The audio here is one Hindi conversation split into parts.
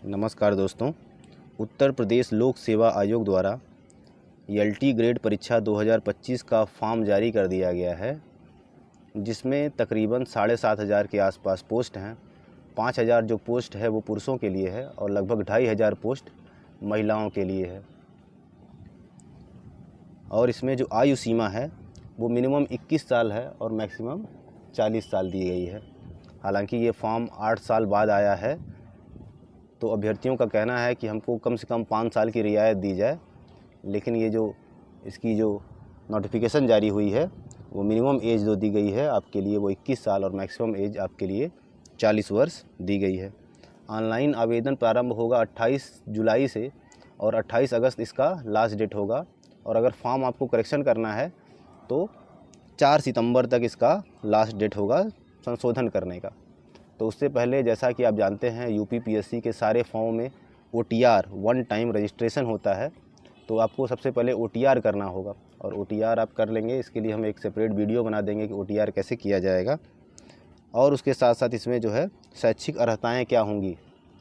नमस्कार दोस्तों। उत्तर प्रदेश लोक सेवा आयोग द्वारा एलटी ग्रेड परीक्षा 2025 का फॉर्म जारी कर दिया गया है, जिसमें तकरीबन 7,500 के आसपास पोस्ट हैं। 5,000 जो पोस्ट है वो पुरुषों के लिए है और लगभग 2,500 पोस्ट महिलाओं के लिए है। और इसमें जो आयु सीमा है वो मिनिमम 21 साल है और मैक्सिमम 40 साल दी गई है। हालांकि ये फॉर्म 8 साल बाद आया है, तो अभ्यर्थियों का कहना है कि हमको कम से कम 5 साल की रियायत दी जाए, लेकिन ये जो इसकी जो नोटिफिकेशन जारी हुई है वो मिनिमम एज जो दी गई है आपके लिए वो 21 साल और मैक्सिमम एज आपके लिए 40 वर्ष दी गई है। ऑनलाइन आवेदन प्रारंभ होगा 28 जुलाई से और 28 अगस्त इसका लास्ट डेट होगा। और अगर फॉर्म आपको करेक्शन करना है तो 4 सितंबर तक इसका लास्ट डेट होगा संशोधन करने का। तो उससे पहले जैसा कि आप जानते हैं यूपीपीएससी के सारे फॉर्म में ओटीआर वन टाइम रजिस्ट्रेशन होता है, तो आपको सबसे पहले ओटीआर करना होगा और ओटीआर आप कर लेंगे। इसके लिए हम एक सेपरेट वीडियो बना देंगे कि ओटीआर कैसे किया जाएगा। और उसके साथ साथ इसमें जो है शैक्षिक अर्हताएँ क्या होंगी,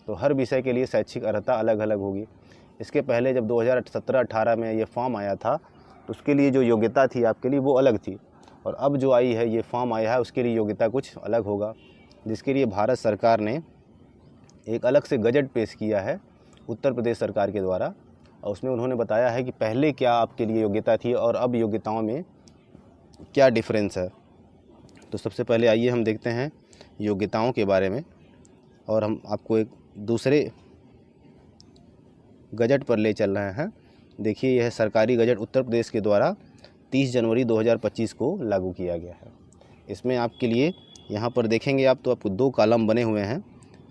तो हर विषय के लिए शैक्षिक अर्हता अलग अलग होगी। इसके पहले जब 2017-18 में ये फॉर्म आया था तो उसके लिए जो योग्यता थी आपके लिए वो अलग थी, और अब जो आई है ये फॉर्म आया है उसके लिए योग्यता कुछ अलग होगा, जिसके लिए भारत सरकार ने एक अलग से गजट पेश किया है उत्तर प्रदेश सरकार के द्वारा। और उसमें उन्होंने बताया है कि पहले क्या आपके लिए योग्यता थी और अब योग्यताओं में क्या डिफरेंस है। तो सबसे पहले आइए हम देखते हैं योग्यताओं के बारे में, और हम आपको एक दूसरे गजट पर ले चल रहे हैं। देखिए, यह सरकारी गजट उत्तर प्रदेश के द्वारा 30 जनवरी 2025 को लागू किया गया है। इसमें आपके लिए यहाँ पर देखेंगे आप तो आपको 2 कॉलम बने हुए हैं,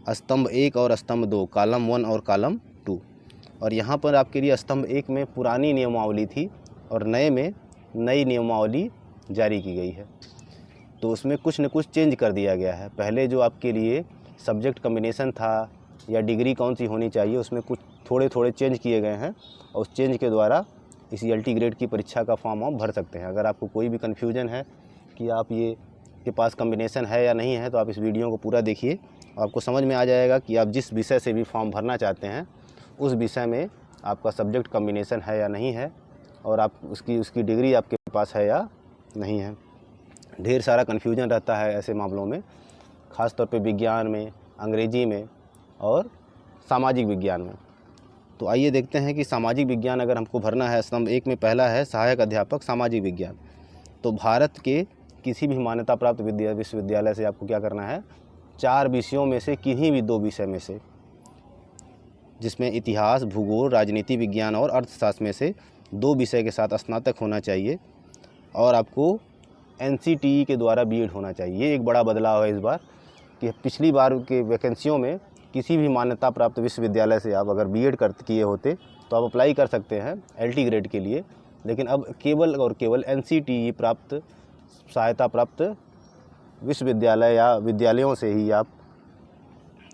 स्तंभ 1 और स्तंभ 2, कॉलम 1 और कॉलम 2। और यहाँ पर आपके लिए स्तंभ 1 में पुरानी नियमावली थी और नए में नई नियमावली जारी की गई है। तो उसमें कुछ न कुछ चेंज कर दिया गया है। पहले जो आपके लिए सब्जेक्ट कम्बिनेशन था या डिग्री कौन सी होनी चाहिए, उसमें कुछ थोड़े चेंज किए गए हैं और उस चेंज के द्वारा इस एलटी ग्रेड की परीक्षा का फॉर्म आप भर सकते हैं। अगर आपको कोई भी कन्फ्यूजन है कि आप ये के पास कम्बिनेशन है या नहीं है, तो आप इस वीडियो को पूरा देखिए, आपको समझ में आ जाएगा कि आप जिस विषय से भी फॉर्म भरना चाहते हैं उस विषय में आपका सब्जेक्ट कम्बिनेशन है या नहीं है, और आप उसकी डिग्री आपके पास है या नहीं है। ढेर सारा कन्फ्यूजन रहता है ऐसे मामलों में, ख़ास तौर पे विज्ञान में, अंग्रेजी में और सामाजिक विज्ञान में। तो आइए देखते हैं कि सामाजिक विज्ञान अगर हमको भरना है, स्तंभ 1 में पहला है सहायक अध्यापक सामाजिक विज्ञान। तो भारत के किसी भी मान्यता प्राप्त विश्वविद्यालय से आपको क्या करना है, 4 विषयों में से किन्हीं भी 2 विषय में से, जिसमें इतिहास, भूगोल, राजनीति विज्ञान और अर्थशास्त्र में से 2 विषय के साथ स्नातक होना चाहिए, और आपको एनसीटीई के द्वारा बीएड होना चाहिए। ये एक बड़ा बदलाव है इस बार, कि पिछली बार के वैकेंसियों में किसी भी मान्यता प्राप्त विश्वविद्यालय से आप अगर बीएड किए होते तो आप अप्लाई कर सकते हैं एलटी ग्रेड के लिए, लेकिन अब केवल और केवल एनसीटीई प्राप्त सहायता प्राप्त विश्वविद्यालय या विद्यालयों से ही आप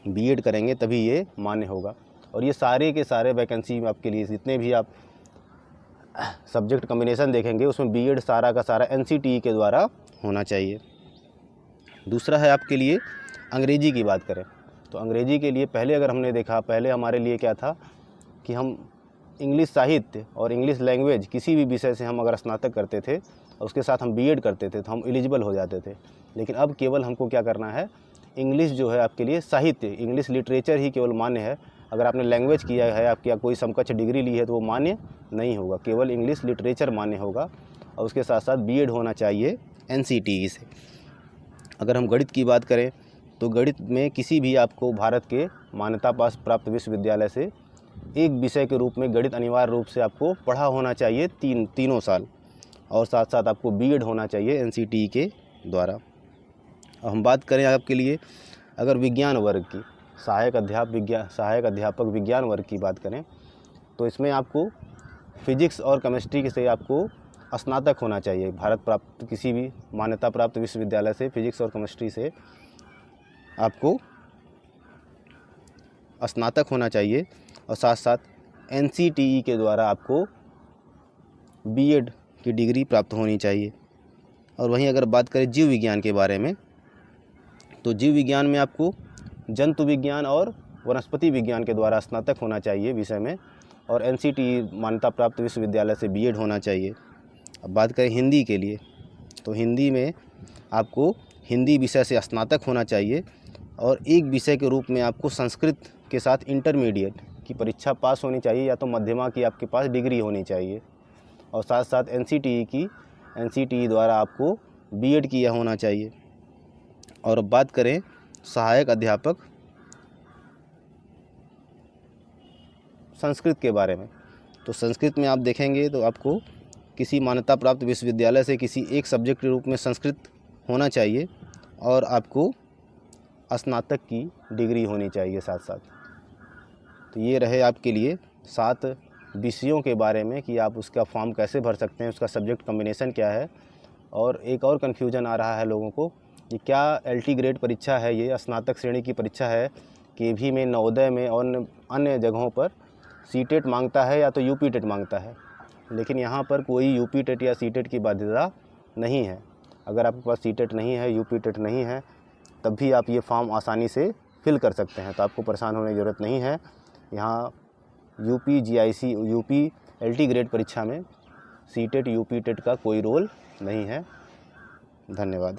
बीएड करेंगे तभी ये मान्य होगा। और ये सारे के सारे वैकेंसी आपके लिए जितने भी आप सब्जेक्ट कम्बिनेशन देखेंगे उसमें बीएड सारा का सारा एनसीटीई के द्वारा होना चाहिए। दूसरा है आपके लिए अंग्रेजी की बात करें तो अंग्रेजी के लिए पहले अगर हमने देखा, पहले हमारे लिए क्या था कि हम इंग्लिश साहित्य और इंग्लिश लैंग्वेज किसी भी विषय से हम अगर स्नातक करते थे और उसके साथ हम बीएड करते थे तो हम एलिजिबल हो जाते थे। लेकिन अब केवल हमको क्या करना है, इंग्लिश जो है आपके लिए साहित्य, इंग्लिश लिटरेचर ही केवल मान्य है। अगर आपने लैंग्वेज किया है, आपकी कोई समकक्ष डिग्री ली है तो वो मान्य नहीं होगा, केवल इंग्लिश लिटरेचर मान्य होगा। और उसके साथ साथ बीएड होना चाहिए एनसीटीई से। अगर हम गणित की बात करें तो गणित में किसी भी आपको भारत के मान्यता प्राप्त विश्वविद्यालय से एक विषय के रूप में गणित अनिवार्य रूप से आपको पढ़ा होना चाहिए तीनों साल, और साथ साथ आपको बीएड होना चाहिए एनसीटीई के द्वारा। अब हम बात करें आपके लिए अगर विज्ञान वर्ग की, सहायक अध्यापक विज्ञान वर्ग की बात करें तो इसमें आपको फिजिक्स और केमिस्ट्री से आपको स्नातक होना चाहिए। भारत प्राप्त किसी भी मान्यता प्राप्त विश्वविद्यालय से फिजिक्स और केमिस्ट्री से आपको स्नातक होना चाहिए, और साथ साथ एनसीटीई के द्वारा आपको बीएड की डिग्री प्राप्त होनी चाहिए। और वहीं अगर बात करें जीव विज्ञान के बारे में तो जीव विज्ञान में आपको जंतु विज्ञान और वनस्पति विज्ञान के द्वारा स्नातक होना चाहिए विषय में, और NCTE मान्यता प्राप्त विश्वविद्यालय से B.Ed होना चाहिए। अब बात करें हिंदी के लिए, तो हिंदी में आपको हिंदी विषय से स्नातक होना चाहिए, और एक विषय के रूप में आपको संस्कृत के साथ इंटरमीडिएट की परीक्षा पास होनी चाहिए, या तो मध्यमा की आपके पास डिग्री होनी चाहिए, और साथ साथ NCTE द्वारा आपको B.Ed किया होना चाहिए। और अब बात करें सहायक अध्यापक संस्कृत के बारे में, तो संस्कृत में आप देखेंगे तो आपको किसी मान्यता प्राप्त विश्वविद्यालय से किसी एक सब्जेक्ट के रूप में संस्कृत होना चाहिए, और आपको स्नातक की डिग्री होनी चाहिए साथ साथ। तो ये रहे आपके लिए 7 विषयों के बारे में कि आप उसका फॉर्म कैसे भर सकते हैं, उसका सब्जेक्ट कॉम्बिनेशन क्या है। और एक और कन्फ्यूजन आ रहा है लोगों को कि क्या LT ग्रेड परीक्षा है, ये स्नातक श्रेणी की परीक्षा है, KV में, नवोदय में और अन्य जगहों पर CTET मांगता है या तो UP टेट मांगता है। लेकिन यहाँ पर कोई UP टेट या CTET की बाध्यता नहीं है। अगर आपके पास CTET नहीं है, UP टेट नहीं है, तब भी आप ये फॉर्म आसानी से फिल कर सकते हैं, तो आपको परेशान होने की ज़रूरत नहीं है। यहाँ UP GIC UP LT grade परीक्षा में CTET UP टेट का कोई रोल नहीं है। धन्यवाद।